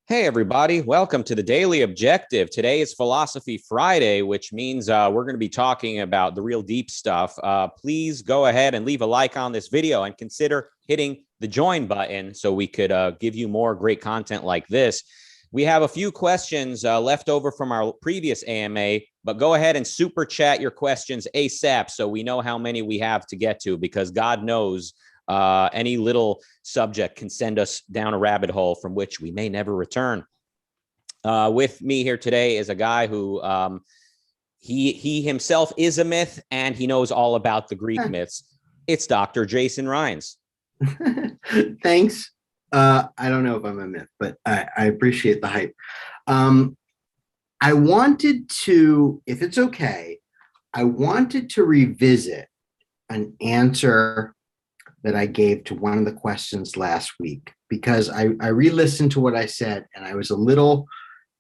Hey, everybody. Welcome to the Daily Objective. Today is Philosophy Friday, which means we're going to be talking about the real deep stuff. Please go ahead and leave a like on this video and consider hitting the join button so we could give you more great content like this. We have a few questions left over from our previous AMA, but go ahead and super chat your questions ASAP so we know how many we have to get to, because God knows any little subject can send us down a rabbit hole from which we may never return. With me here today is a guy who he himself is a myth, and he knows all about the Greek myths. It's Dr. Jason Rheins. Thanks. I don't know if I'm a myth, but I appreciate the hype. I wanted to, if it's okay, I wanted to revisit an answer that I gave to one of the questions last week, because I re-listened to what I said and I was a little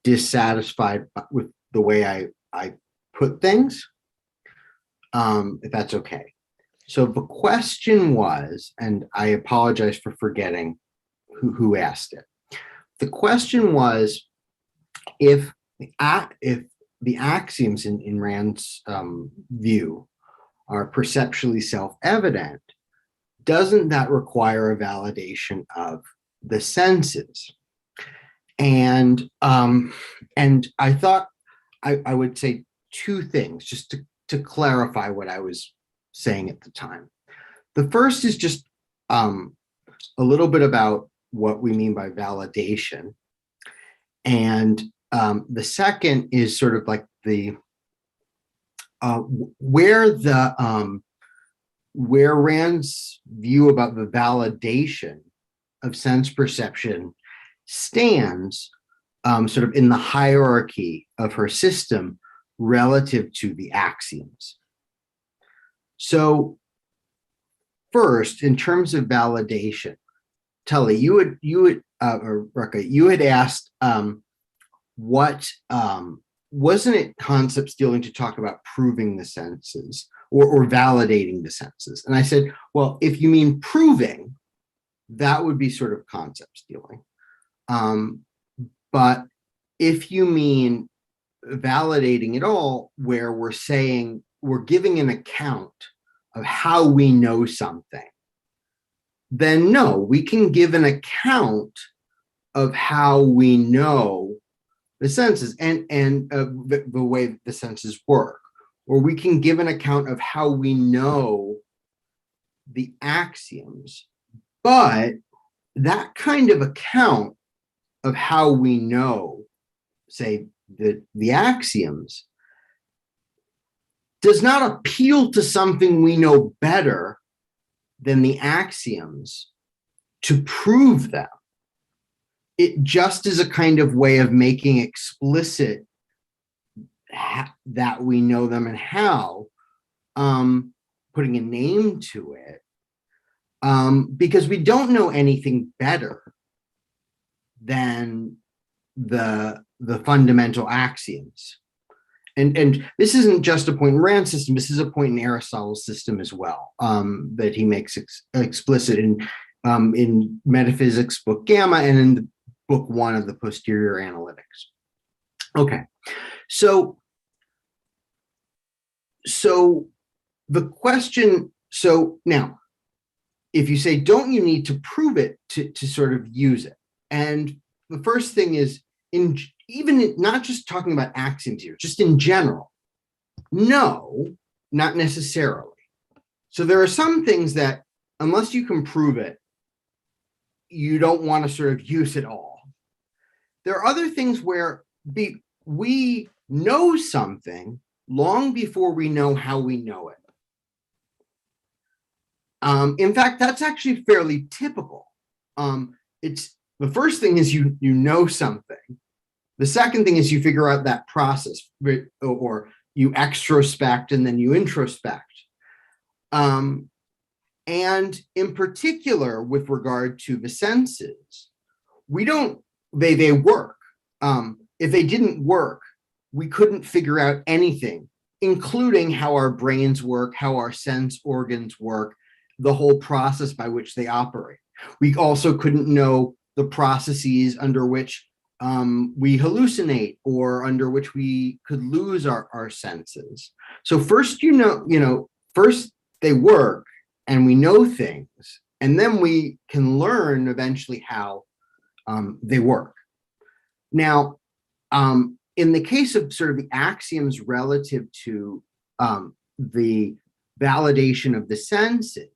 dissatisfied with the way I put things, if that's okay. So the question was, and I apologize for forgetting who asked it. The question was, if the axioms in Rand's view are perceptually self-evident, doesn't that require a validation of the senses? And I thought I would say two things just to clarify what I was saying at the time. The first is just a little bit about what we mean by validation. And the second is sort of like the where Rand's view about the validation of sense perception stands sort of in the hierarchy of her system relative to the axioms. So first, in terms of validation, Tully, Rucka, you had asked what wasn't it concept stealing to talk about proving the senses or validating the senses? And I said, well, if you mean proving, that would be sort of concept stealing. But if you mean validating it all, where we're saying we're giving an account of how we know something, then no, we can give an account of how we know the senses and the way the senses work. Or we can give an account of how we know the axioms, but that kind of account of how we know, say, the axioms, does not appeal to something we know better than the axioms to prove them. It just is a kind of way of making explicit that we know them and how, putting a name to it, because we don't know anything better than the fundamental axioms. And this isn't just a point in Rand's system, this is a point in Aristotle's system as well, that he makes explicit in Metaphysics Book Gamma and in Book 1 of the Posterior Analytics. Okay, so the question, so now, if you say, don't you need to prove it to sort of use it? And the first thing is, not just talking about axioms here, just in general, no, not necessarily. So there are some things that, unless you can prove it, you don't want to sort of use it all. There are other things where we know something long before we know how we know it. In fact, that's actually fairly typical. It's the first thing is you know something. The second thing is you figure out that process, or you extrospect and then you introspect. And in particular, with regard to the senses, they work. If they didn't work, we couldn't figure out anything, including how our brains work, how our sense organs work, the whole process by which they operate. We also couldn't know the processes under which we hallucinate, or under which we could lose our senses. So first, first they work and we know things, and then we can learn eventually how they work. Now, in the case of sort of the axioms relative to the validation of the senses,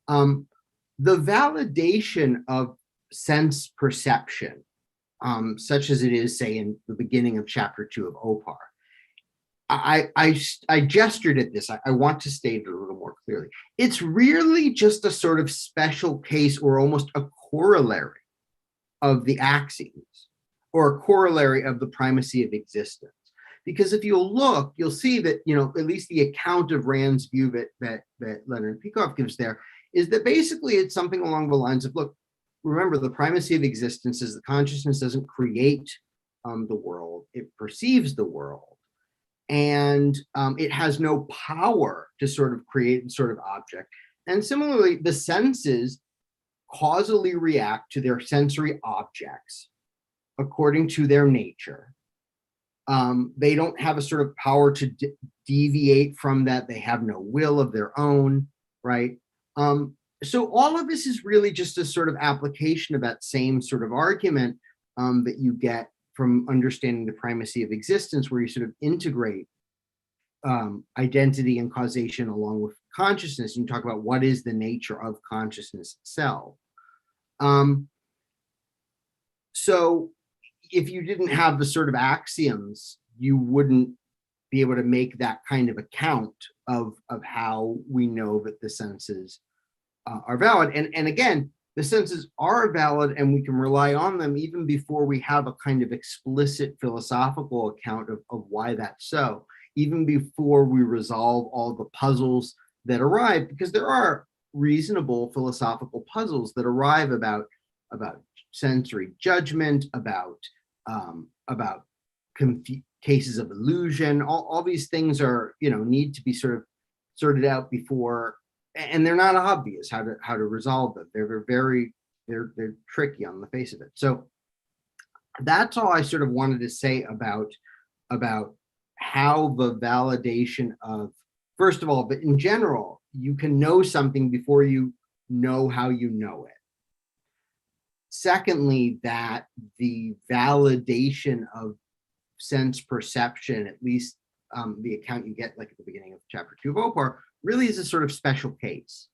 the validation of sense perception, such as it is, say, in the beginning of chapter 2 of OPAR. I gestured at this. I want to state it a little more clearly. It's really just a sort of special case, or almost a corollary of the axioms, or a corollary of the primacy of existence. Because if you'll look, you'll see that, at least the account of Rand's view that Leonard Peikoff gives there is that basically it's something along the lines of, look, remember, the primacy of existence is the consciousness doesn't create the world, it perceives the world. And it has no power to sort of create a sort of object. And similarly, the senses causally react to their sensory objects according to their nature. They don't have a sort of power to deviate from that. They have no will of their own, right? So all of this is really just a sort of application of that same sort of argument that you get from understanding the primacy of existence, where you sort of integrate identity and causation along with consciousness. And you talk about what is the nature of consciousness itself. So if you didn't have the sort of axioms, you wouldn't be able to make that kind of account of how we know that the senses are valid. And again, the senses are valid, and we can rely on them even before we have a kind of explicit philosophical account of why that's so, even before we resolve all the puzzles that arrive, because there are reasonable philosophical puzzles that arrive about sensory judgment, about cases of illusion. All these things are, need to be sort of sorted out before, and they're not obvious how to resolve them. They're tricky on the face of it. So that's all I sort of wanted to say about how the validation of, first of all, but in general, you can know something before you know how you know it. Secondly, that the validation of sense perception, at least the account you get like at the beginning of chapter 2 of OPAR, really is a sort of special case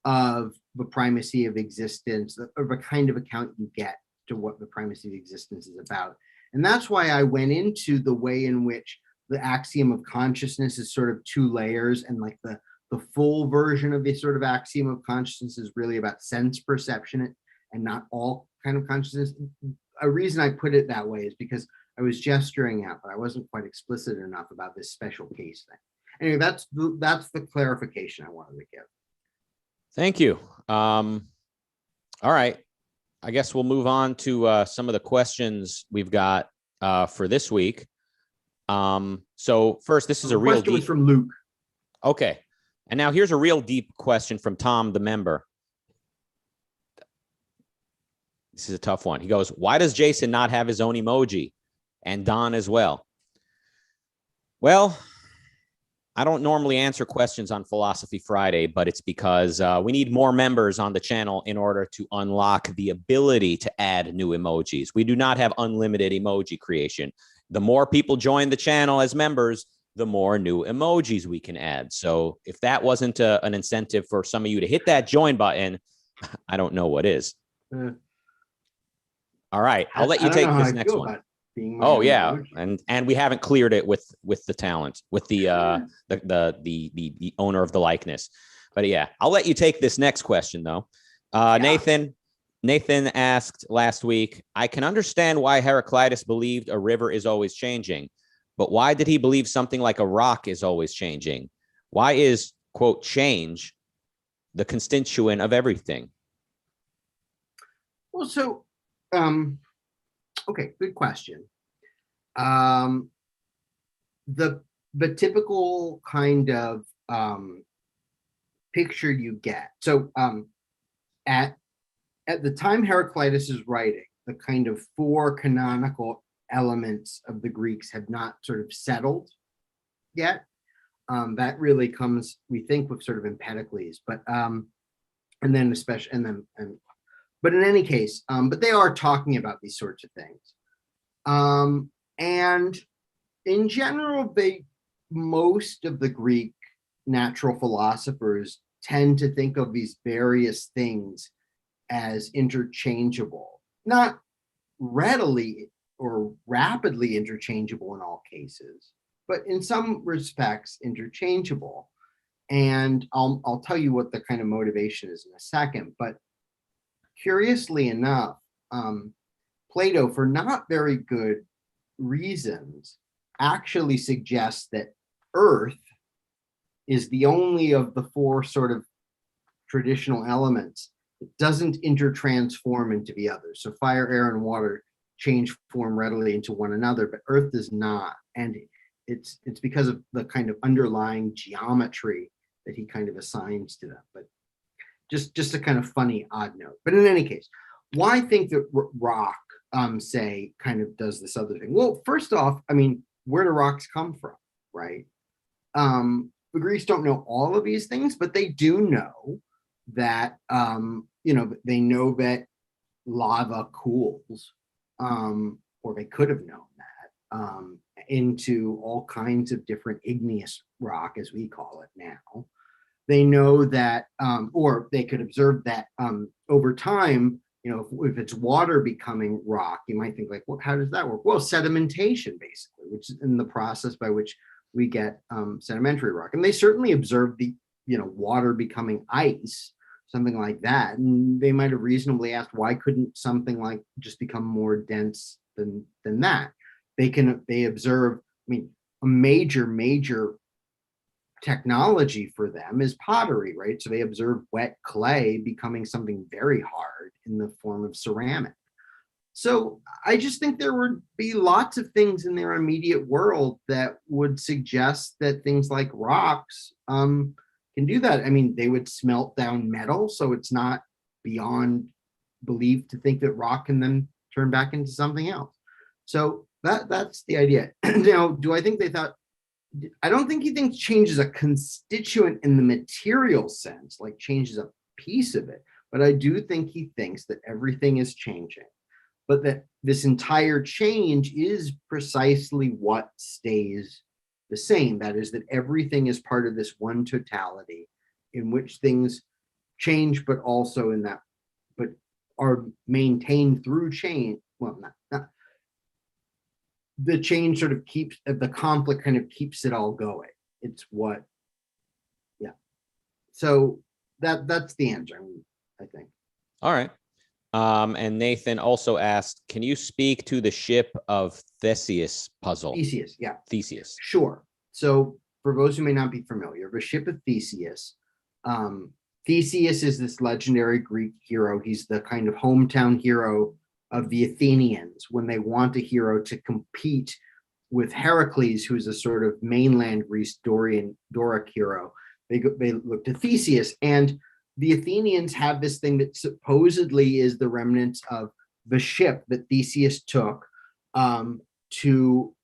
of the primacy of existence, of a kind of account you get to what the primacy of existence is about. And that's why I went into the way in which the axiom of consciousness is sort of 2 layers, and like the full version of the sort of axiom of consciousness is really about sense perception and not all kind of consciousness. A reason I put it that way is because I was gesturing out, but I wasn't quite explicit enough about this special case thing. Anyway, that's the clarification I wanted to give. Thank you. All right. I guess we'll move on to some of the questions we've got for this week. So first, this is a real deep from Luke. Okay. And now here's a real deep question from Tom, the member. This is a tough one. He goes, why does Jason not have his own emoji? And Don as well. Well, I don't normally answer questions on Philosophy Friday, but it's because we need more members on the channel in order to unlock the ability to add new emojis. We do not have unlimited emoji creation. The more people join the channel as members, the more new emojis we can add. So if that wasn't an incentive for some of you to hit that join button, I don't know what is. All right, I'll let you take this next one. Oh yeah, and we haven't cleared it with the talent, with the owner of the likeness. But yeah, I'll let you take this next question though. Nathan asked last week, I can understand why Heraclitus believed a river is always changing, but why did he believe something like a rock is always changing? Why is, quote, change the constituent of everything? Well, so okay, good question. The typical kind of picture you get. So at the time Heraclitus is writing, the kind of four canonical elements of the Greeks have not sort of settled yet. That really comes, we think, with sort of Empedocles, but and then especially, but in any case, but they are talking about these sorts of things. And in general, most of the Greek natural philosophers tend to think of these various things as interchangeable, not readily or rapidly interchangeable in all cases, but in some respects interchangeable. And I'll tell you what the kind of motivation is in a second. But curiously enough, Plato, for not very good reasons, actually suggests that Earth is the only of the four sort of traditional elements that doesn't intertransform into the others. So fire, air, and water change form readily into one another, but Earth does not. And it's because of the kind of underlying geometry that he kind of assigns to them. But just a kind of funny odd note. But in any case, why think that rock, say, kind of does this other thing? Well, first off, I mean, where do rocks come from, right? The Greeks don't know all of these things, but they do know that, they know that lava cools, or they could have known that, into all kinds of different igneous rock, as we call it now. They know that, or they could observe that over time, if it's water becoming rock, you might think like, well, how does that work? Well, sedimentation, basically, which is in the process by which we get sedimentary rock. And they certainly observed the, water becoming ice, something like that. And they might have reasonably asked, why couldn't something like just become more dense than that? They observe, I mean, a major technology for them is pottery, right? So they observe wet clay becoming something very hard in the form of ceramic. So I just think there would be lots of things in their immediate world that would suggest that things like rocks can do that. I mean, they would smelt down metal, so it's not beyond belief to think that rock can then turn back into something else. So that's the idea. Now, do I think they thought? I don't think he thinks change is a constituent in the material sense, like change is a piece of it. But I do think he thinks that everything is changing, but that this entire change is precisely what stays the same. That is, that everything is part of this one totality in which things change, but also but are maintained through change. Well, not the change sort of keeps, the conflict kind of keeps it all going. It's what, yeah. So that's the answer, I think. All right. And Nathan also asked, can you speak to the ship of Theseus puzzle? Theseus, yeah. Theseus. Sure. So for those who may not be familiar, the ship of Theseus, Theseus is this legendary Greek hero. He's the kind of hometown hero of the Athenians when they want a hero to compete with Heracles, who's a sort of mainland Greece Doric hero. They look to Theseus, and the Athenians have this thing that supposedly is the remnants of the ship that Theseus took to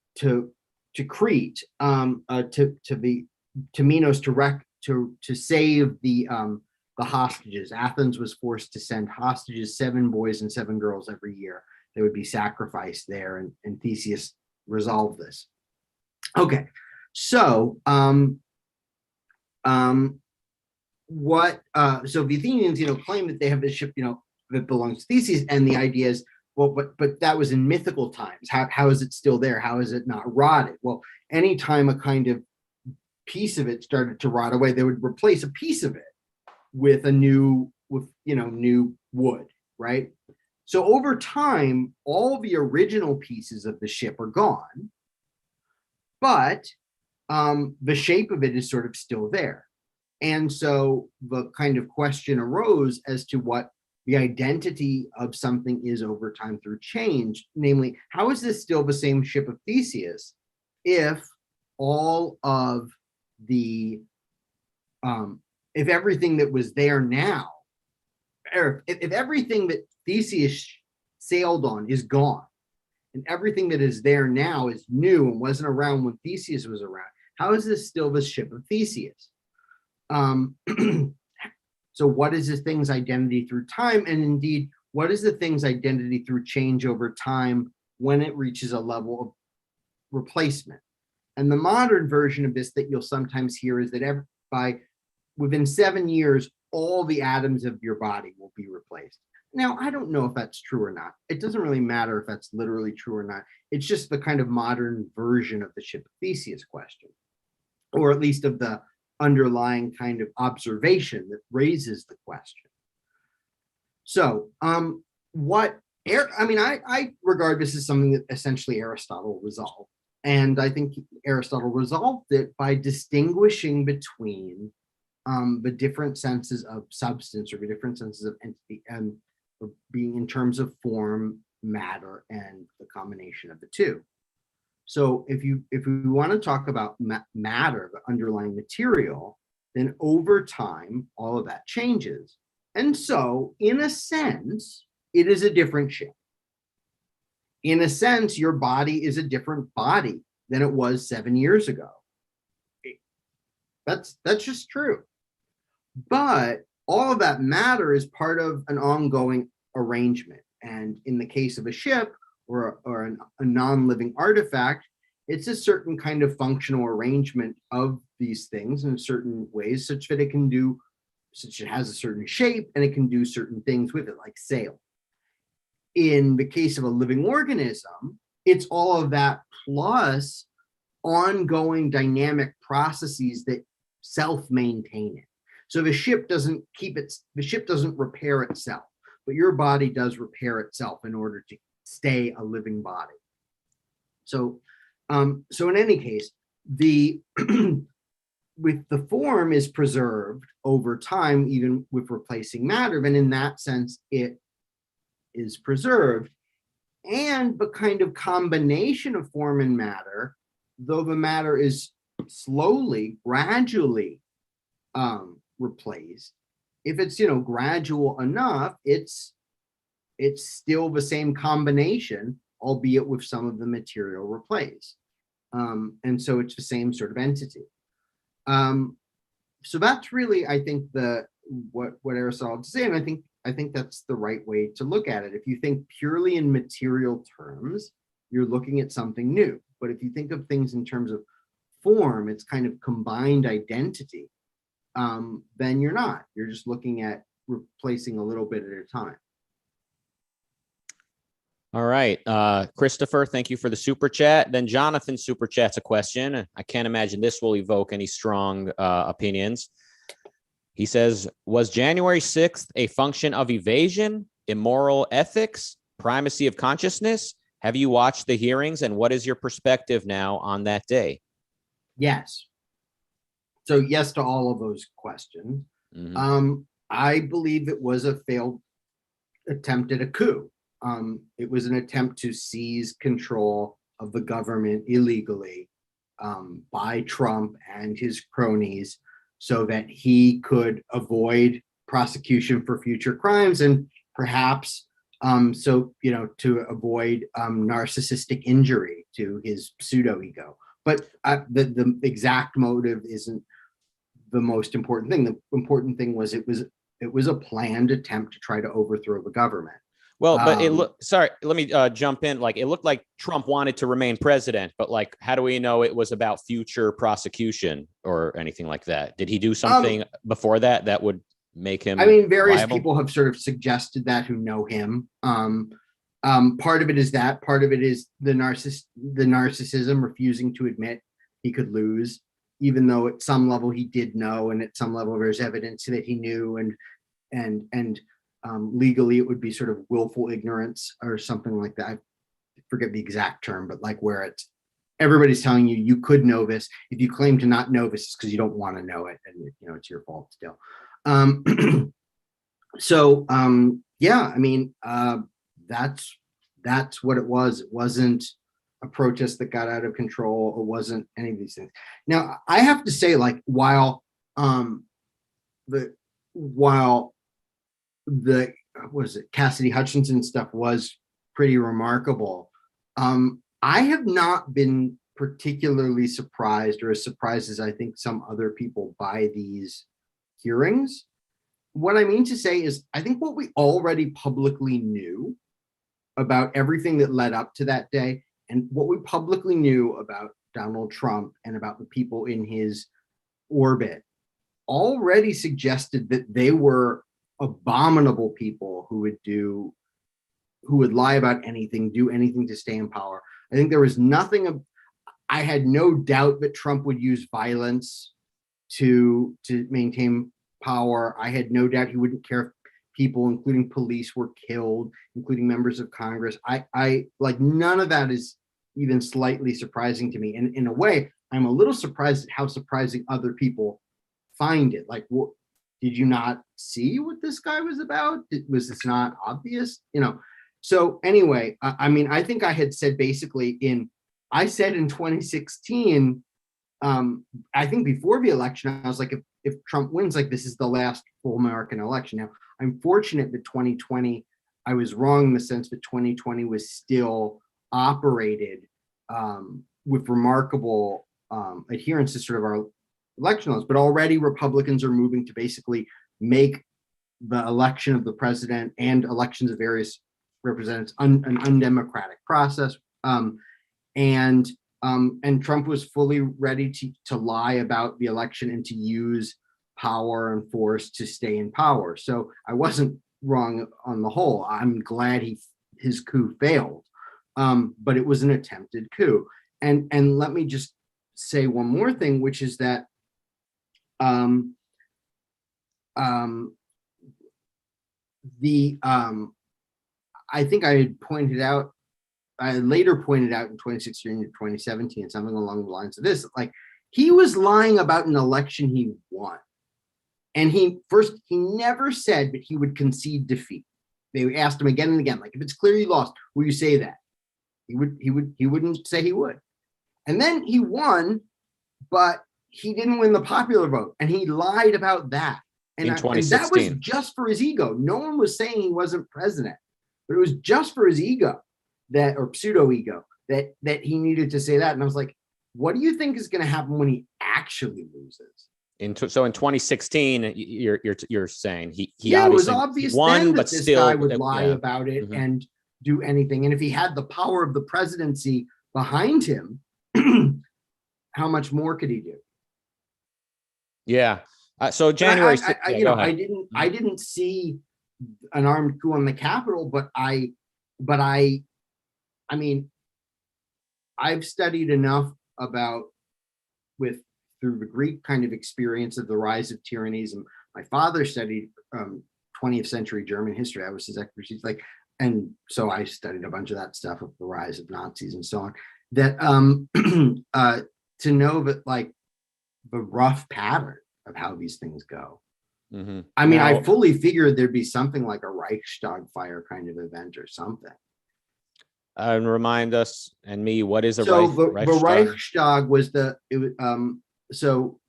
Crete, to Minos, to save the hostages. Athens was forced to send hostages, 7 boys and 7 girls every year. They would be sacrificed there, and Theseus resolved this. Okay, so so the Athenians, claim that they have this ship, that belongs to Theseus, and the idea is, well, but that was in mythical times. How is it still there? How is it not rotted? Well, anytime a kind of piece of it started to rot away, they would replace a piece of it with new wood, right? So over time, all the original pieces of the ship are gone, but the shape of it is sort of still there. And so the kind of question arose as to what the identity of something is over time through change. Namely, how is this still the same ship of Theseus if all of the if everything that was there now, or if everything that Theseus sailed on is gone. And everything that is there now is new and wasn't around when Theseus was around. How is this still the ship of Theseus? So what is the thing's identity through time? And indeed, what is the thing's identity through change over time when it reaches a level of replacement? And the modern version of this that you'll sometimes hear is that within 7 years, all the atoms of your body will be replaced. Now, I don't know if that's true or not. It doesn't really matter if that's literally true or not. It's just the kind of modern version of the ship of Theseus question, or at least of the underlying kind of observation that raises the question. So I regard this as something that essentially Aristotle resolved. And I think Aristotle resolved it by distinguishing between the different senses of substance, or the different senses of entity, and being in terms of form, matter, and the combination of the two. So if we want to talk about matter, the underlying material, then over time, all of that changes. And so in a sense, it is a different ship. In a sense, your body is a different body than it was 7 years ago. That's just true. But all of that matter is part of an ongoing arrangement. And in the case of a ship or a non-living artifact, it's a certain kind of functional arrangement of these things in certain ways, such that it has a certain shape and it can do certain things with it, like sail. In the case of a living organism, it's all of that plus ongoing dynamic processes that self-maintain it. So the ship doesn't repair itself, but your body does repair itself in order to stay a living body. So in any case, with the form is preserved over time, even with replacing matter, and in that sense, it is preserved. And the kind of combination of form and matter, though the matter is gradually replaced, if it's gradual enough, it's still the same combination, albeit with some of the material replaced. And so it's the same sort of entity. So that's really, I think, what Aristotle is saying. I think that's the right way to look at it. If you think purely in material terms, you're looking at something new. But if you think of things in terms of form, it's kind of combined identity, then you're not. You're just looking at replacing a little bit at a time. All right. Christopher, thank you for the super chat. Then Jonathan super chats a question. I can't imagine this will evoke any strong opinions. He says, was January 6th a function of evasion, immoral ethics, primacy of consciousness? Have you watched the hearings, and what is your perspective now on that day? Yes. So yes to all of those questions. Mm-hmm. I believe it was a failed attempt at a coup. It was an attempt to seize control of the government illegally by Trump and his cronies, so that he could avoid prosecution for future crimes, and perhaps to avoid narcissistic injury to his pseudo ego. But the exact motive isn't the most important thing. The important thing was it was a planned attempt to try to overthrow the government. Well, but sorry, let me jump in. Like, it looked like Trump wanted to remain president, but like, how do we know it was about future prosecution or anything like that? Did he do something before that would make him? I mean, various liable? People have sort of suggested that who know him. Part of it is that. Part of it is the narcissism, refusing to admit he could lose, even though at some level he did know, and at some level there's evidence that he knew, and legally it would be sort of willful ignorance or something like that. I forget the exact term, but like where it's everybody's telling you could know this. If you claim to not know this, it's because you don't want to know it, and it's your fault still. Yeah, I mean, that's what it was. It wasn't a protest that got out of control. It wasn't any of these things. Now, I have to say, like, while the Cassidy Hutchinson stuff was pretty remarkable. I have not been particularly surprised, or as surprised as I think some other people, by these hearings. What I mean to say is, I think what we already publicly knew about everything that led up to that day, and what we publicly knew about Donald Trump and about the people in his orbit, already suggested that they were abominable people who would lie about anything, do anything to stay in power. I think there was nothing. I had no doubt that Trump would use violence to maintain power. I had no doubt he wouldn't care if people, including police, were killed, including members of Congress. I like, none of that is even slightly surprising to me. And in a way, I'm a little surprised at how surprising other people find it. Like, what, did you not see what this guy was about? Was this not obvious? So anyway, I mean, I think I had said basically I said in 2016, I think before the election, I was like, if Trump wins, like, this is the last full American election. Now, I'm fortunate that 2020, I was wrong in the sense that 2020 was still operated with remarkable adherence to sort of our election laws, but already Republicans are moving to basically make the election of the president and elections of various representatives an undemocratic process. And Trump was fully ready to lie about the election and to use power and force to stay in power. So I wasn't wrong on the whole. I'm glad his coup failed, but it was an attempted coup. And let me just say one more thing, which is that I think I had pointed out, I later pointed out in 2016 and 2017, something along the lines of this, like, he was lying about an election he won. And he never said that he would concede defeat. They asked him again and again, like, if it's clear you lost, will you say that? He wouldn't say he would. And then he won, but he didn't win the popular vote, and he lied about that. And, in 2016. And that was just for his ego. No one was saying he wasn't president, but it was just for his ego, that, or pseudo ego, that he needed to say that. And I was like, what do you think is going to happen when he actually loses? So in 2016, you're saying he it was obvious won, then that but this still, guy would lie about it and do anything. And if he had the power of the presidency behind him, how much more could he do? Yeah. So January. I didn't see an armed coup on the Capitol, but I mean, I've studied enough through the Greek kind of experience of the rise of tyrannies, and my father studied 20th century German history. I was his expertise, and so I studied a bunch of that stuff of the rise of Nazis and so on. That to know that, like, the rough pattern of how these things go. Mm-hmm. I mean, I fully figured there'd be something like a Reichstag fire kind of event or something. And remind us and me, what is a Reichstag? The Reichstag was so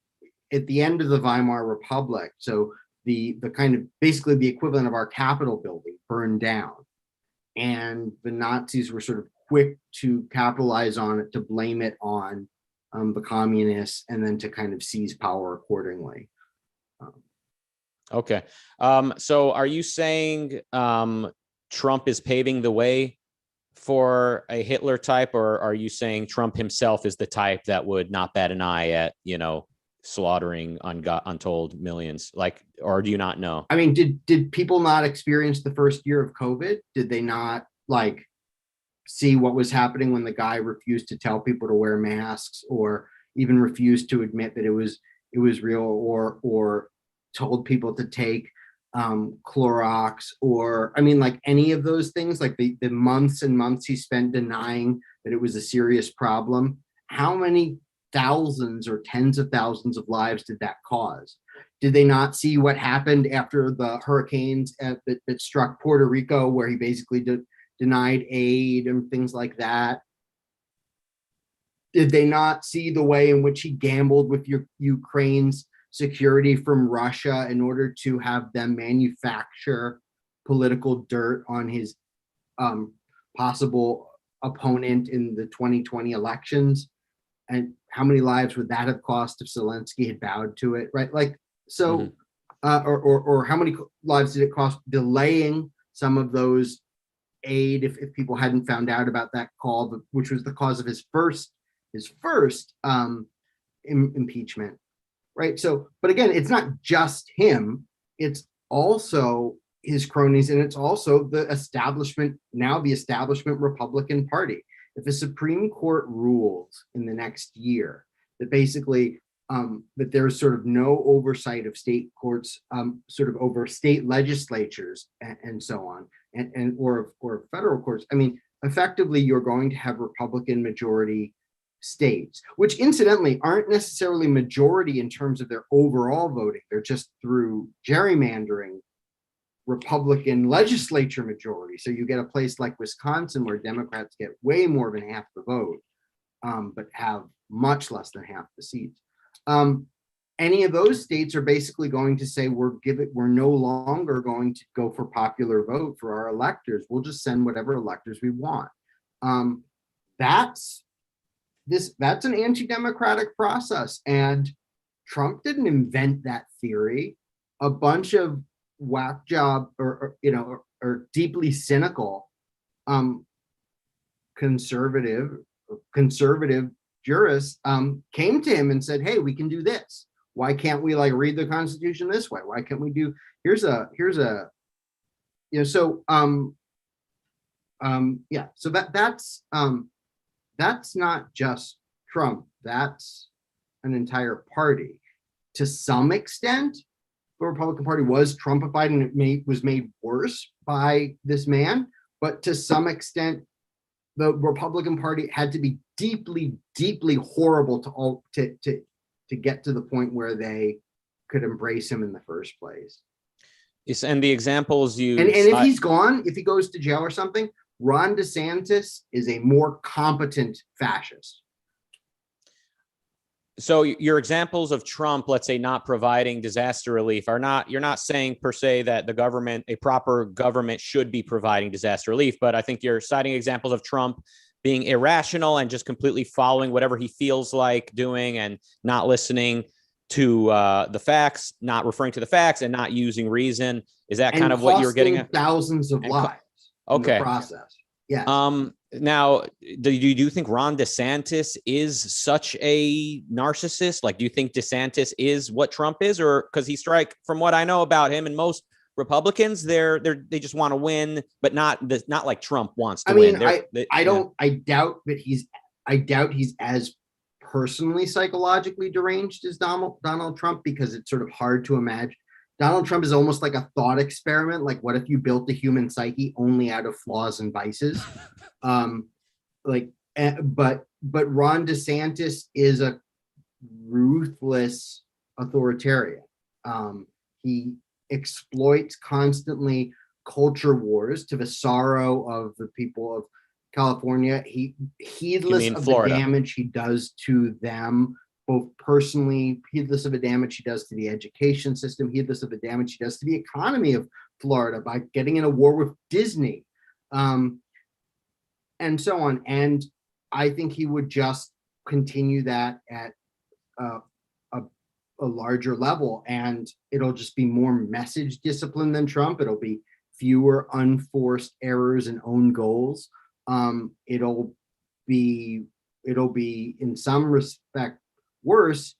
at the end of the Weimar Republic, so the kind of basically the equivalent of our Capitol building burned down, and the Nazis were sort of quick to capitalize on it, to blame it on the communists, and then to kind of seize power accordingly. Okay. So are you saying Trump is paving the way for a Hitler type, or are you saying Trump himself is the type that would not bat an eye at, slaughtering untold millions? Like, or do you not know? I mean, did people not experience the first year of COVID? Did they not, like, see what was happening when the guy refused to tell people to wear masks, or even refused to admit that it was real, or told people to take Clorox, or, I mean, like, any of those things, like the months and months he spent denying that it was a serious problem? How many thousands or tens of thousands of lives did that cause? Did they not see what happened after the hurricanes that struck Puerto Rico, where he basically denied aid and things like that? Did they not see the way in which he gambled with Ukraine's security from Russia in order to have them manufacture political dirt on his possible opponent in the 2020 elections, and how many lives would that have cost if Zelensky had bowed to it, right? Like, so, or how many lives did it cost delaying some of those aid if people hadn't found out about that call, which was the cause of his first impeachment, right? So, but again, it's not just him, it's also his cronies, and it's also the establishment Republican Party. If the Supreme Court rules in the next year that basically that there's sort of no oversight of state courts, sort of over state legislatures and so on, and or federal courts, I mean, effectively, you're going to have Republican majority states, which incidentally aren't necessarily majority in terms of their overall voting. They're just through gerrymandering Republican legislature majority. So you get a place like Wisconsin where Democrats get way more than half the vote, but have much less than half the seats. Any of those states are basically going to say, we're no longer going to go for popular vote for our electors. We'll just send whatever electors we want. That's an anti-democratic process, and Trump didn't invent that theory. A bunch of whack job or deeply cynical conservative jurists came to him and said, hey, we can do this. Why can't we like read the Constitution this way? Why can't we do so that's not just Trump, that's an entire party. To some extent, the Republican Party was Trumpified, and it was made worse by this man. But to some extent, the Republican Party had to be deeply, deeply horrible to get to the point where they could embrace him in the first place. Yes, and the examples you and if he's gone, if he goes to jail or something, Ron DeSantis is a more competent fascist. So your examples of Trump, let's say, not providing disaster relief you're not saying per se that a proper government should be providing disaster relief, but I think you're citing examples of Trump being irrational and just completely following whatever he feels like doing and not listening to the facts, not referring to the facts, and not using reason. Is that kind of what you're getting at? Thousands of lives. Okay. In the process. Yes. Now, do you think Ron DeSantis is such a narcissist? Like, do you think DeSantis is what Trump is, or because from what I know about him and most Republicans, they just want to win, but not like Trump wants to win. I doubt he's as personally psychologically deranged as Donald Trump, because it's sort of hard to imagine. Donald Trump is almost like a thought experiment. Like, what if you built the human psyche only out of flaws and vices? But Ron DeSantis is a ruthless authoritarian. He exploits constantly culture wars to the sorrow of the people of California. Heedless of Florida. The damage he does to them, both personally, heedless of the damage he does to the education system, heedless of the damage he does to the economy of Florida by getting in a war with Disney, and so on. And I think he would just continue that at a larger level, and it'll just be more message discipline than Trump. It'll be fewer unforced errors and own goals. It'll be in some respect worse,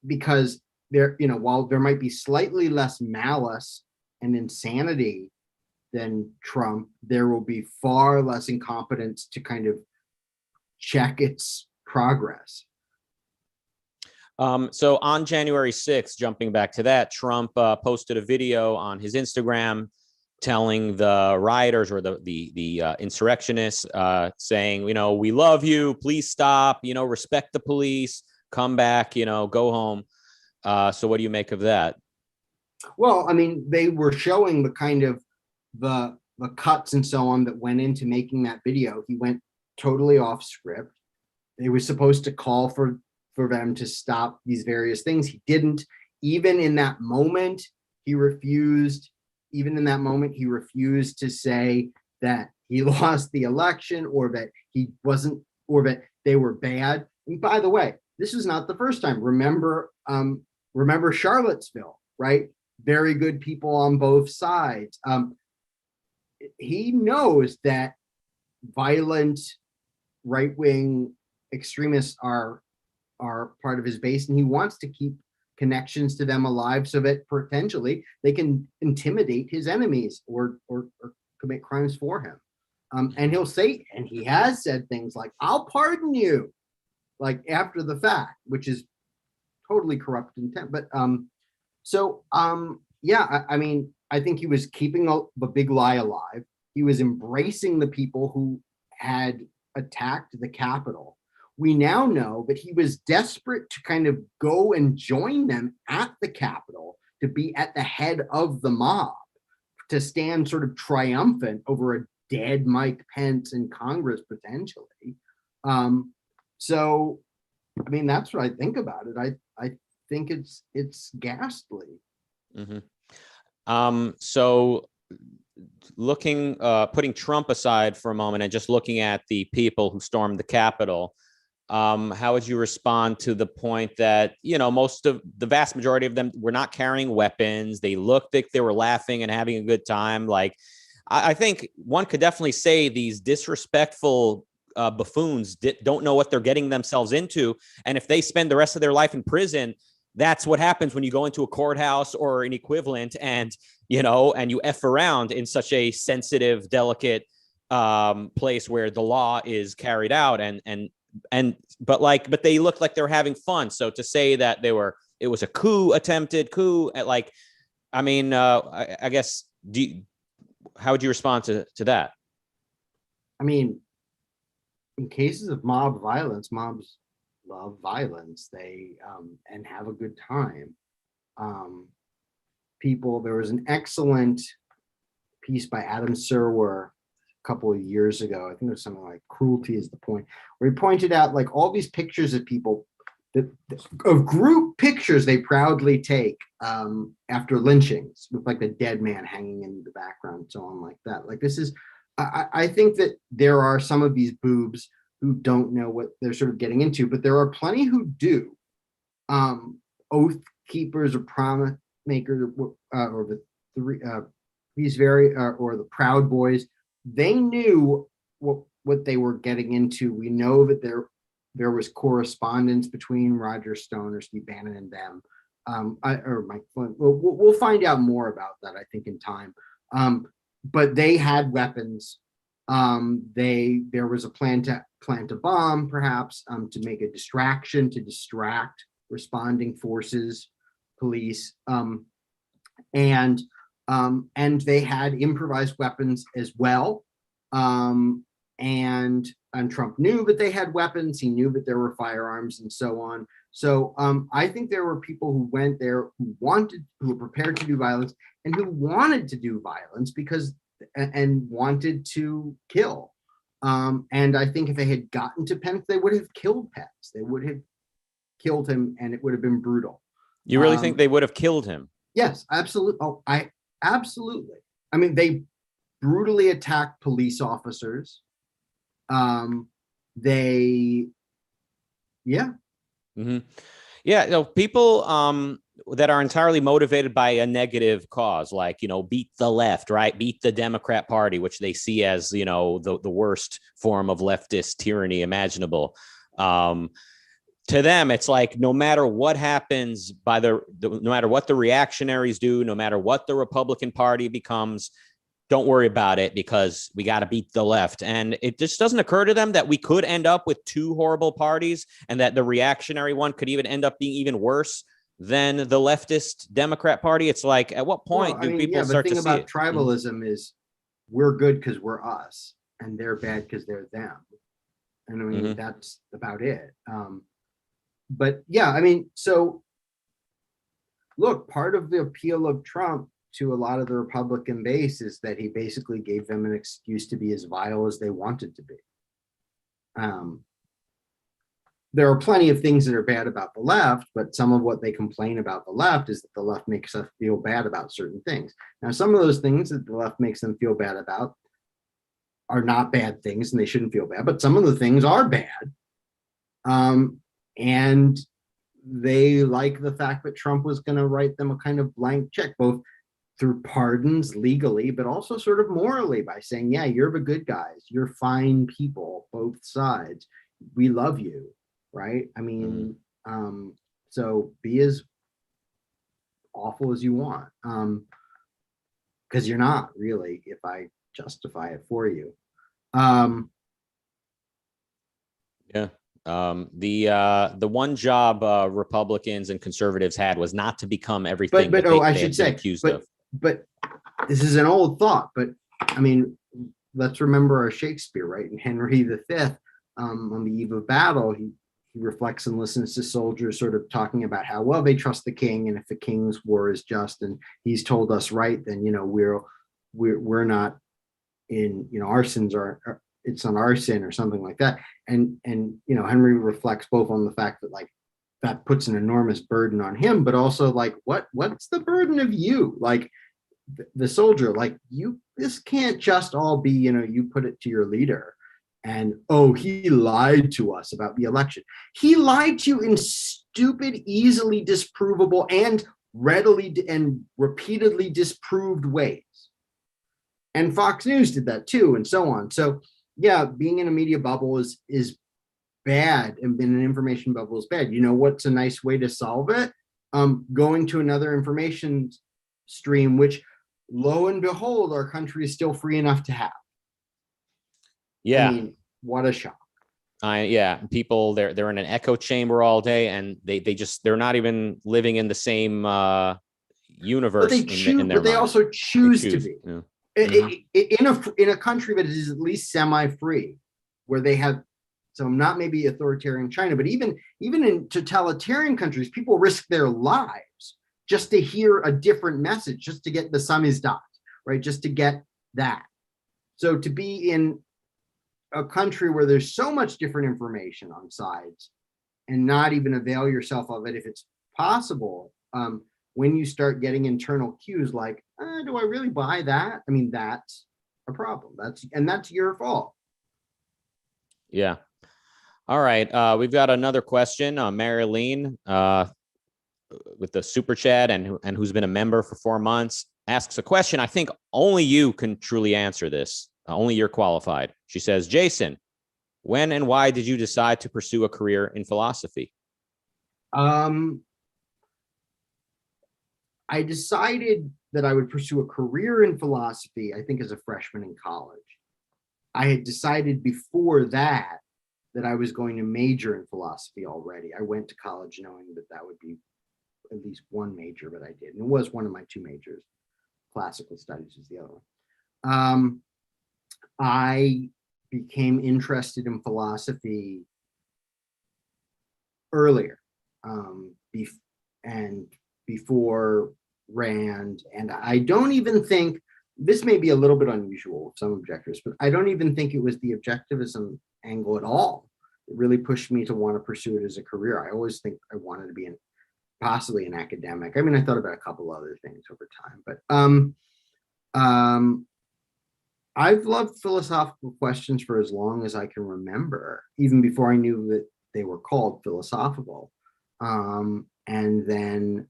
because while there might be slightly less malice and insanity than Trump, there will be far less incompetence to kind of check its progress. So on January 6th, jumping back to that, Trump posted a video on his Instagram telling the rioters or the insurrectionists, saying, we love you, please stop, respect the police, come back, go home. So what do you make of that? Well, I mean, they were showing the kind of the cuts and so on that went into making that video. He went totally off script. They were supposed to call for them to stop these various things. He didn't. Even in that moment, he refused to say that he lost the election, or that he wasn't, or that they were bad. And by the way, this is not the first time. Remember Charlottesville, right? Very good people on both sides. He knows that violent right-wing extremists are part of his base, and he wants to keep connections to them alive so that potentially they can intimidate his enemies or commit crimes for him. And he'll say, and he has said things like, "I'll pardon you," like after the fact, which is totally corrupt intent. But yeah, I mean, I think he was keeping the big lie alive. He was embracing the people who had attacked the Capitol. We now know that he was desperate to kind of go and join them at the Capitol, to be at the head of the mob, to stand sort of triumphant over a dead Mike Pence in Congress potentially. So, I mean, that's what I think about it. I think it's ghastly. Mm-hmm. So looking, putting Trump aside for a moment and just looking at the people who stormed the Capitol, how would you respond to the point that, you know, most of the vast majority of them were not carrying weapons? They looked like they were laughing and having a good time. Like, I think one could definitely say these disrespectful buffoons don't know what they're getting themselves into. And if they spend the rest of their life in prison, that's what happens when you go into a courthouse or an equivalent and, you know, and you F around in such a sensitive, delicate place where the law is carried out. But they looked like they're having fun. So to say that it was a attempted coup, like, I mean, I guess, how would you respond to that? I mean, in cases of mob violence, mobs love violence. They and have a good time. There was an excellent piece by Adam Serwer a couple of years ago. I think it was something like "Cruelty is the Point," where he pointed out like all these pictures of people, of group pictures they proudly take after lynchings, with like the dead man hanging in the background and so on like that. Like, this is, I think that there are some of these boobs who don't know what they're sort of getting into, but there are plenty who do. Oath keepers or promise makers, or the three, these very, or the Proud Boys, they knew what they were getting into. We know that there was correspondence between Roger Stone or Steve Bannon and them. Or Mike Flynn. We'll find out more about that, I think, in time. But they had weapons. There was a plan to plant a bomb, perhaps, to make a distraction, to distract responding forces, police, and they had improvised weapons as well. And Trump knew that they had weapons. He knew that there were firearms and so on. So I think there were people who went there who were prepared to do violence, and who wanted to do violence and wanted to kill. And I think if they had gotten to Pence, they would have killed Pence. They would have killed him, and it would have been brutal. You really think they would have killed him? Yes, absolutely. Oh, absolutely. I mean, they brutally attacked police officers. Mm-hmm. Yeah, you know, people that are entirely motivated by a negative cause, like, you know, beat the left, right? Beat the Democrat Party, which they see as, you know, the worst form of leftist tyranny imaginable. To them, it's like, no matter what happens no matter what the reactionaries do, no matter what the Republican Party becomes, don't worry about it, because we got to beat the left. And it just doesn't occur to them that we could end up with two horrible parties, and that the reactionary one could even end up being even worse than the leftist Democrat Party. It's like, at what point do people start to see it? The thing about tribalism is we're good because we're us, and they're bad because they're them. And I mean, that's about it. But yeah, I mean, so look, part of the appeal of Trump to a lot of the Republican base is that he basically gave them an excuse to be as vile as they wanted to be. There are plenty of things that are bad about the left, but some of what they complain about the left is that the left makes us feel bad about certain things. Now, some of those things that the left makes them feel bad about are not bad things and they shouldn't feel bad, but some of the things are bad. And they like the fact that Trump was going to write them a kind of blank check, both through pardons legally, but also sort of morally by saying, yeah, you're the good guys. You're fine people, both sides. We love you, right? I mean, so be as awful as you want, because you're not really, if I justify it for you. Yeah. The one job Republicans and conservatives had was not to become everything but that I they should had say, been accused of. But this is an old thought, but I mean, let's remember our Shakespeare, right? In Henry V, on the eve of battle, he reflects and listens to soldiers sort of talking about how well they trust the king, and if the king's war is just and he's told us right, then we're not in, our sins are, it's on our sin or something like that. And Henry reflects both on the fact that like that puts an enormous burden on him, but also like what's the burden of you, like the soldier, like this can't just all be, you put it to your leader and, oh, he lied to us about the election. He lied to you in stupid, easily disprovable and readily and repeatedly disproved ways. And Fox News did that too, and so on. So yeah, being in a media bubble is bad, and in an information bubble is bad. You know what's a nice way to solve it? Going to another information stream, which lo and behold, our country is still free enough to have. Yeah. I mean, what a shock. People, they're in an echo chamber all day, and they're not even living in the same universe. But they choose, but they also choose to be. Yeah. In a country that is at least semi-free, where they have some, not maybe authoritarian China, but even in totalitarian countries, people risk their lives just to hear a different message, just to get the samizdat, right? Just to get that. So to be in a country where there's so much different information on sides and not even avail yourself of it if it's possible, when you start getting internal cues like, do I really buy that? I mean, that's a problem. That's your fault. Yeah. All right. We've got another question. Marilyn, with the super chat and who's been a member for 4 months, asks a question. I think only you can truly answer this. Only you're qualified. She says, Jason, when and why did you decide to pursue a career in philosophy? I decided that I would pursue a career in philosophy, I think, as a freshman in college. I had decided before that I was going to major in philosophy already. I went to college knowing that would be at least one major, but I did. And it was one of my two majors. Classical studies is the other one. I became interested in philosophy earlier, and before Rand. And I don't even think, this may be a little bit unusual with some objectives, but I don't even think it was the objectivism angle at all. It really pushed me to want to pursue it as a career. I always think I wanted to be possibly an academic. I mean, I thought about a couple other things over time, but I've loved philosophical questions for as long as I can remember, even before I knew that they were called philosophical. And then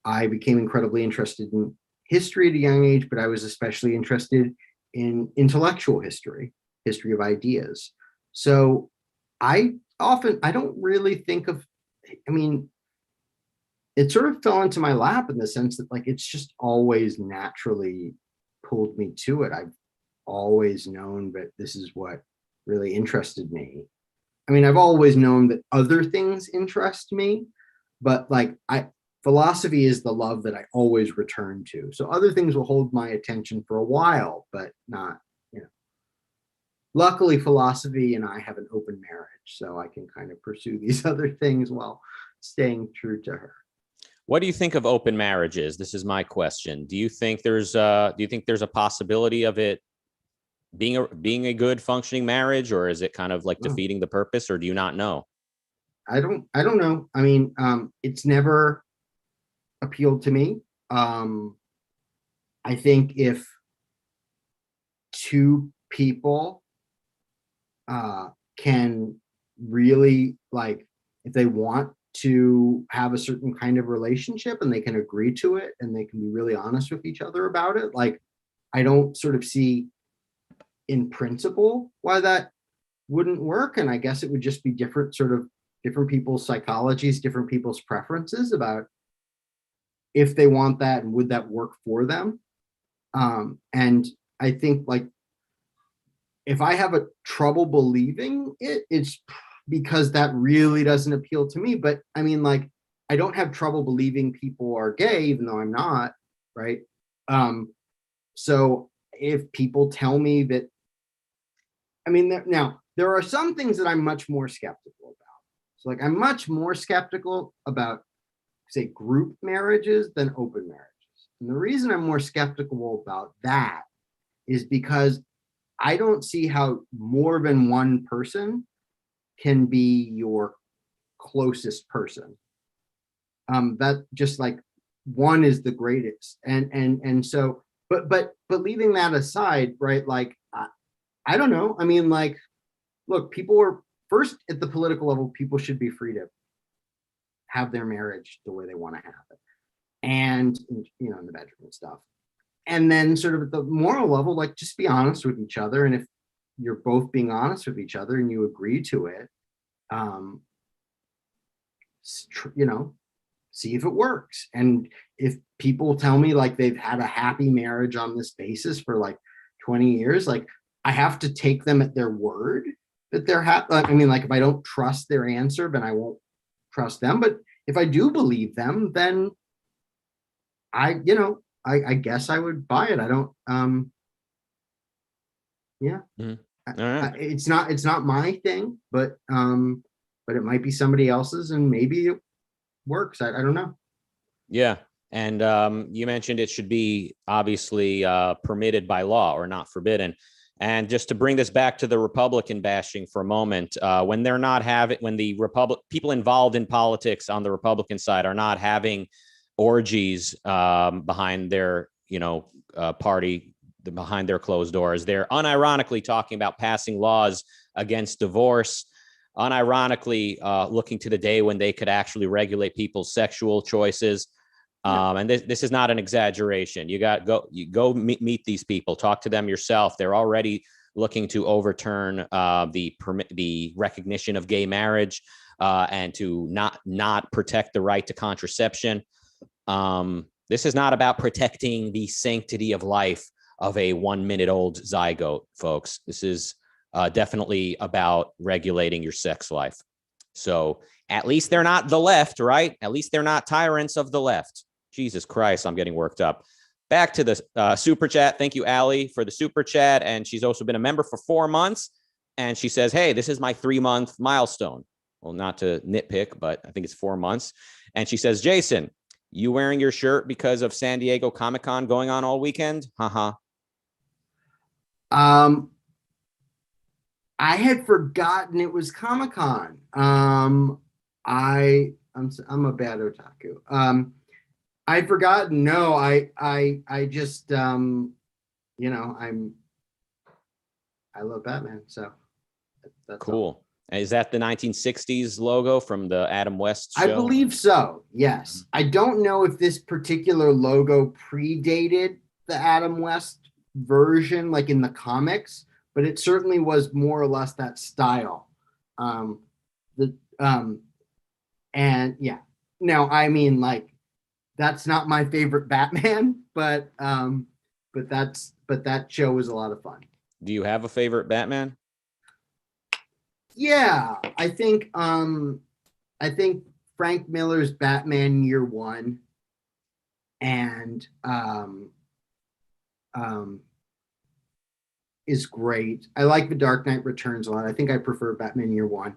I became incredibly interested in history at a young age, but I was especially interested in intellectual history of ideas. So I don't really think of, I mean, it sort of fell into my lap in the sense that like, it's just always naturally pulled me to it. I've always known that this is what really interested me. I mean, I've always known that other things interest me, but like philosophy is the love that I always return to. So other things will hold my attention for a while, but not, luckily philosophy and I have an open marriage, so I can kind of pursue these other things while staying true to her. What do you think of open marriages? This is my question. Do you think there's a possibility of it being a good functioning marriage, or is it kind of like defeating the purpose, or do you not know? I don't know. I mean, it's never appealed to me. I think if two people can really, like, if they want to have a certain kind of relationship and they can agree to it and they can be really honest with each other about it, like, I don't sort of see in principle why that wouldn't work. And I guess it would just be different people's psychologies, different people's preferences about if they want that and would that work for them. And I think, like, if I have a trouble believing it, it's because that really doesn't appeal to me. But I mean, like, I don't have trouble believing people are gay, even though I'm not, right? So if people tell me that, I mean, now there are some things that I'm much more skeptical about. So, like, I'm much more skeptical about, say, group marriages than open marriages. And the reason I'm more skeptical about that is because I don't see how more than one person can be your closest person. That just, like, one is the greatest. And so, but leaving that aside, right? Like, I don't know. I mean, like, look, people are, first, at the political level, people should be free to have their marriage the way they want to have it. And, you know, in the bedroom and stuff. And then sort of at the moral level, like, just be honest with each other. And if you're both being honest with each other and you agree to it, you know, see if it works. And if people tell me, like, they've had a happy marriage on this basis for like 20 years, like, I have to take them at their word that they're happy. I mean, like, if I don't trust their answer, then I won't trust them. But if I do believe them, then I guess I would buy it. I don't, yeah. All right. It's not my thing, but it might be somebody else's, and maybe it works. I don't know. Yeah. And you mentioned it should be obviously permitted by law or not forbidden. And just to bring this back to the Republican bashing for a moment, when they're not having, when the people involved in politics on the Republican side are not having orgies behind their, party, behind their closed doors, they're unironically talking about passing laws against divorce, unironically looking to the day when they could actually regulate people's sexual choices. And this is not an exaggeration. You go meet these people, talk to them yourself. They're already looking to overturn the recognition of gay marriage and to not protect the right to contraception. This is not about protecting the sanctity of life of a 1-minute-old zygote, folks. This is definitely about regulating your sex life. So at least they're not the left, right? At least they're not tyrants of the left. Jesus Christ, I'm getting worked up. Back to the super chat. Thank you, Allie, for the super chat. And she's also been a member for 4 months. And she says, hey, this is my 3-month milestone. Well, not to nitpick, but I think it's 4 months. And she says, Jason, you wearing your shirt because of San Diego Comic-Con going on all weekend? Haha. I had forgotten it was Comic-Con. I'm a bad otaku. I'd forgotten. No, I just I love Batman, so that's cool. All. Is that the 1960s logo from the Adam West show? I believe so. Yes. I don't know if this particular logo predated the Adam West version, like in the comics, but it certainly was more or less that style. And yeah. Now, I mean, like, that's not my favorite Batman, but that show was a lot of fun. Do you have a favorite Batman? Yeah, I think Frank Miller's Batman Year One and is great. I like The Dark Knight Returns a lot. I think I prefer Batman Year One,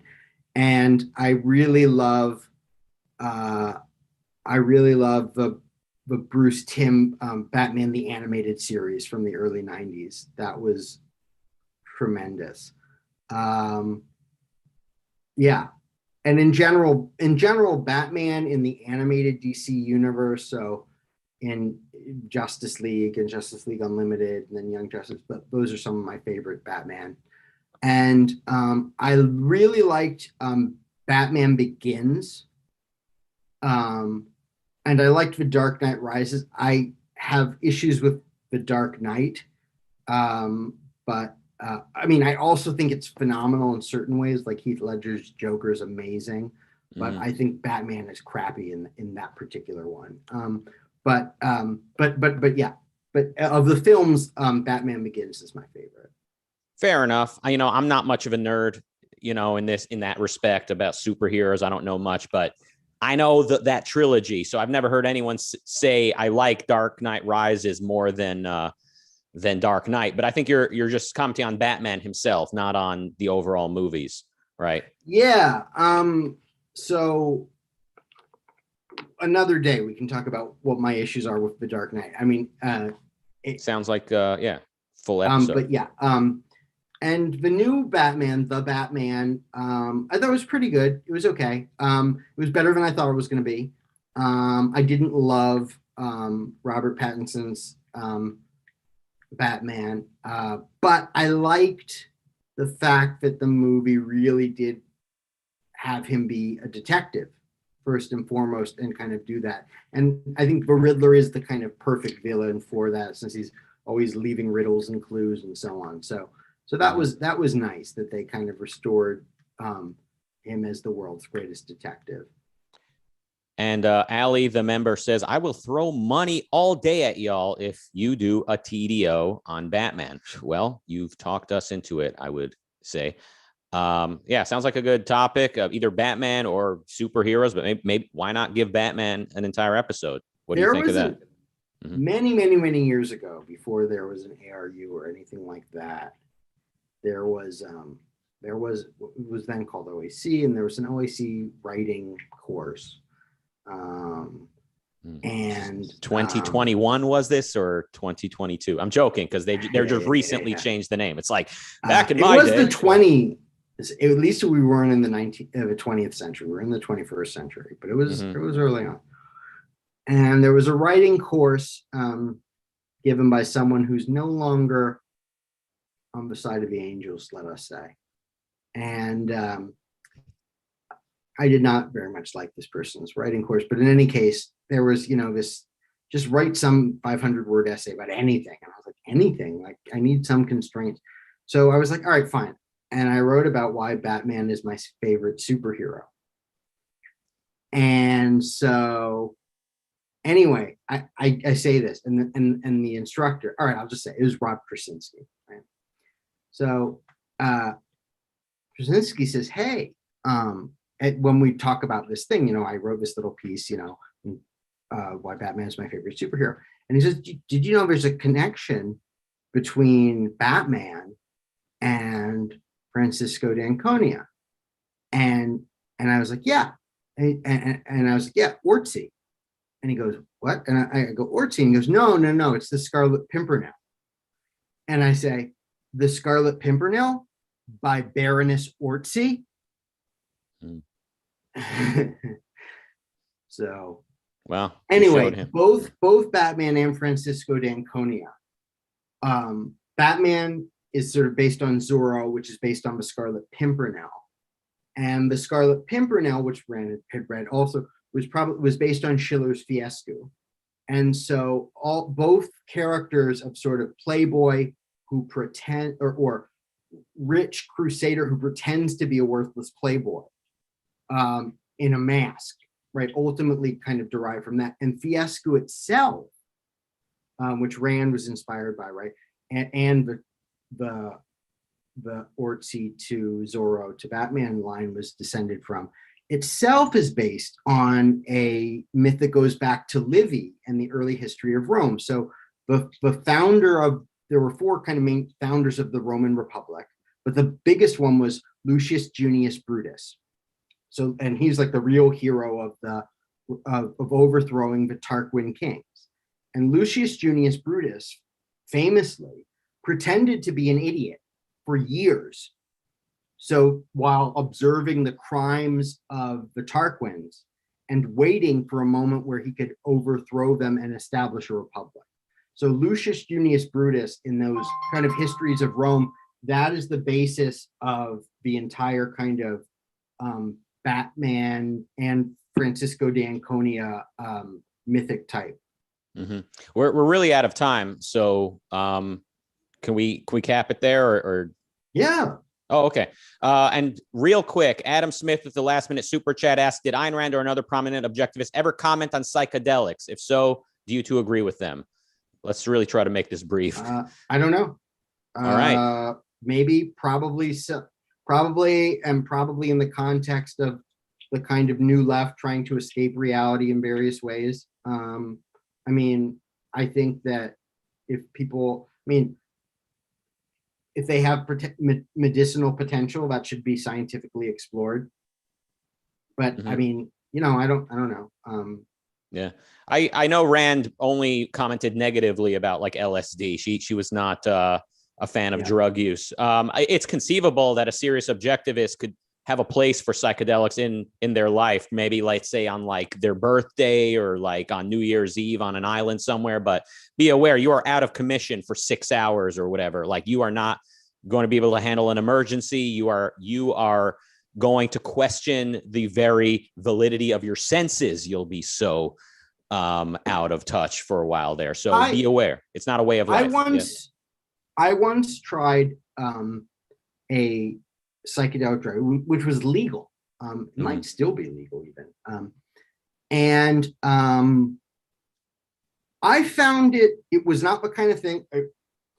and I really love the Bruce Timm Batman the Animated Series from the early 90s. That was tremendous. Yeah. And in general, Batman in the animated DC universe, so in Justice League and Justice League Unlimited and then Young Justice, but those are some of my favorite Batman. And I really liked Batman Begins. And I liked The Dark Knight Rises. I have issues with The Dark Knight. But I mean, I also think it's phenomenal in certain ways. Like Heath Ledger's Joker is amazing, but I think Batman is crappy in that particular one. But yeah. But of the films, Batman Begins is my favorite. Fair enough. I'm not much of a nerd, in that respect about superheroes. I don't know much, but I know that trilogy. So I've never heard anyone say I like Dark Knight Rises more than Dark Knight. But I think you're just commenting on Batman himself, not on the overall movies, right? Yeah. So another day we can talk about what my issues are with The Dark Knight. I mean, it sounds like full episode. But yeah. And the new Batman, I thought it was pretty good. It was okay. It was better than I thought it was going to be. I didn't love Robert Pattinson's Batman, but I liked the fact that the movie really did have him be a detective first and foremost and kind of do that. And I think the Riddler is the kind of perfect villain for that, since he's always leaving riddles and clues and so on. So that was nice that they kind of restored him as the world's greatest detective. And Allie, the member, says, I will throw money all day at y'all if you do a TDO on Batman. Well, you've talked us into it, I would say. Sounds like a good topic of either Batman or superheroes, but maybe why not give Batman an entire episode? What do you think of that? Many, many, many years ago, before there was an ARU or anything like that, it was then called OAC, and there was an OAC writing course. And 2021 was this, or 2022? I'm joking, because they're just recently changed the name. It's like back in my day. It was the 20. At least we weren't in the 20th century. We were in the 21st century, but it was early on. And there was a writing course given by someone who's no longer on the side of the angels, let us say. And I did not very much like this person's writing course, but in any case, there was, this just write some 500-word essay about anything. And I was like, anything? Like, I need some constraints. So I was like, all right, fine. And I wrote about why Batman is my favorite superhero. And so anyway, I say this, and the instructor, all right, I'll just say it was Rob Krasinski, right? So Krasinski says, hey, when we talk about this thing, I wrote this little piece, why Batman is my favorite superhero. And he says, did you know there's a connection between Batman and Francisco d'Anconia? And I was like, yeah. And I was like, yeah, Orczy. And he goes, what? And I go, Orczy. And he goes, no, it's the Scarlet Pimpernel. And I say, The Scarlet Pimpernel by Baroness Orczy. So, well, anyway, both Batman and Francisco d'Anconia. Batman is sort of based on Zorro, which is based on the Scarlet Pimpernel, and the Scarlet Pimpernel, which Rand had read, also was based on Schiller's Fiesco. And so both characters of sort of playboy who pretend, or rich crusader who pretends to be a worthless playboy in a mask, right, ultimately kind of derived from that. And Fiesco itself, which Rand was inspired by, right, and the Orczy to Zorro to Batman line was descended from, itself is based on a myth that goes back to Livy and the early history of Rome. So the founder of, there were four kind of main founders of the Roman Republic, but the biggest one was Lucius Junius Brutus. So, and he's like the real hero of overthrowing the Tarquin kings. And Lucius Junius Brutus famously pretended to be an idiot for years. So while observing the crimes of the Tarquins and waiting for a moment where he could overthrow them and establish a republic. So Lucius Junius Brutus, in those kind of histories of Rome, that is the basis of the entire kind of Batman and Francisco de Anconia mythic type. Mm-hmm. We're really out of time, so can we cap it there, or? Yeah. Oh, okay. And real quick, Adam Smith with the last minute super chat asked, did Ayn Rand or another prominent objectivist ever comment on psychedelics? If so, do you two agree with them? Let's really try to make this brief. I don't know. All right. Maybe, probably, so, probably in the context of the kind of new left trying to escape reality in various ways. I mean, I think that if people, if they have medicinal potential, that should be scientifically explored. But I mean, I don't know. Yeah, I know Rand only commented negatively about like LSD. She was not a fan of drug use. It's conceivable that a serious objectivist could have a place for psychedelics in their life, maybe let's say on like their birthday or like on New Year's Eve on an island somewhere. But be aware, you are out of commission for 6 hours or whatever. Like, you are not going to be able to handle an emergency. You are going to question the very validity of your senses. You'll be so out of touch for a while there. So be aware. It's not a way of life. I once tried a psychedelic drug, which was legal. It might still be legal even. And I found it was not the kind of thing,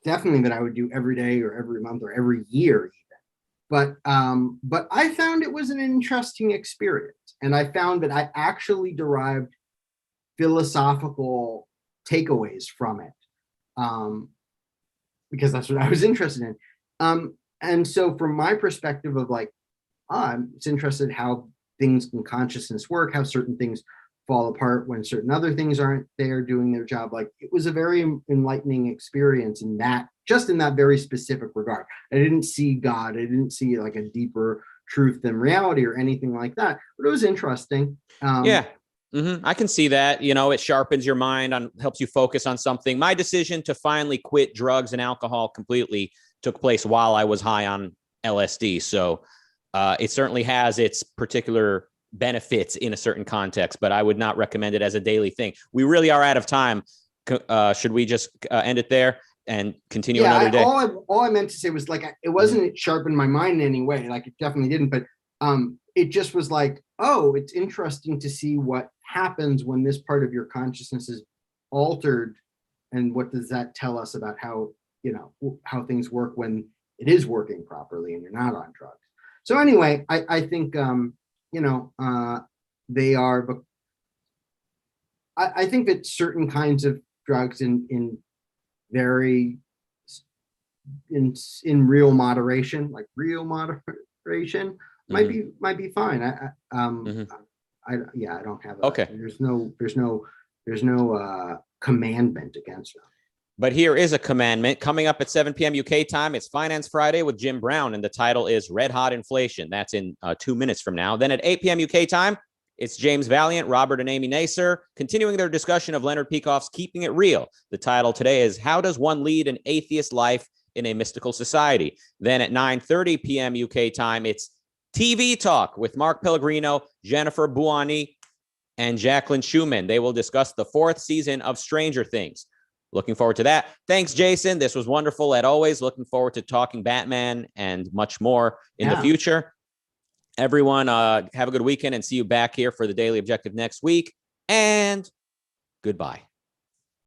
definitely, that I would do every day or every month or every year even. But I found it was an interesting experience. And I found that I actually derived philosophical takeaways from it, because that's what I was interested in. And so from my perspective of like, I'm interested how things in consciousness work, how certain things fall apart when certain other things aren't there doing their job. Like, it was a very enlightening experience in that, just in that very specific regard. I didn't see God. I didn't see like a deeper truth than reality or anything like that, but it was interesting. I can see that. It sharpens your mind, helps you focus on something. My decision to finally quit drugs and alcohol completely took place while I was high on LSD. So it certainly has its particular benefits in a certain context, but I would not recommend it as a daily thing. We really are out of time. Should we just end it there and continue another day? All I meant to say was, like, it wasn't sharpened my mind in any way. Like, it definitely didn't, but it just was like, oh, it's interesting to see what happens when this part of your consciousness is altered, and what does that tell us about how things work when it is working properly and you're not on drugs. So anyway, I think they are. I think that certain kinds of drugs in real moderation, like real moderation, might be fine. I don't have there's no commandment against them. But here is a commandment coming up at 7 p.m. UK time. It's Finance Friday with Jim Brown, and the title is Red Hot Inflation. That's in 2 minutes from now. Then at 8 p.m. UK time, it's James Valiant, Robert and Amy Nasser, continuing their discussion of Leonard Peikoff's Keeping It Real. The title today is How Does One Lead an Atheist Life in a Mystical Society? Then at 9:30 p.m. UK time, it's TV Talk with Mark Pellegrino, Jennifer Buoni, and Jacqueline Schumann. They will discuss the 4th season of Stranger Things. Looking forward to that. Thanks, Jason. This was wonderful, as always. Looking forward to talking Batman and much more in the future. Everyone, have a good weekend, and see you back here for the Daily Objective next week. And goodbye.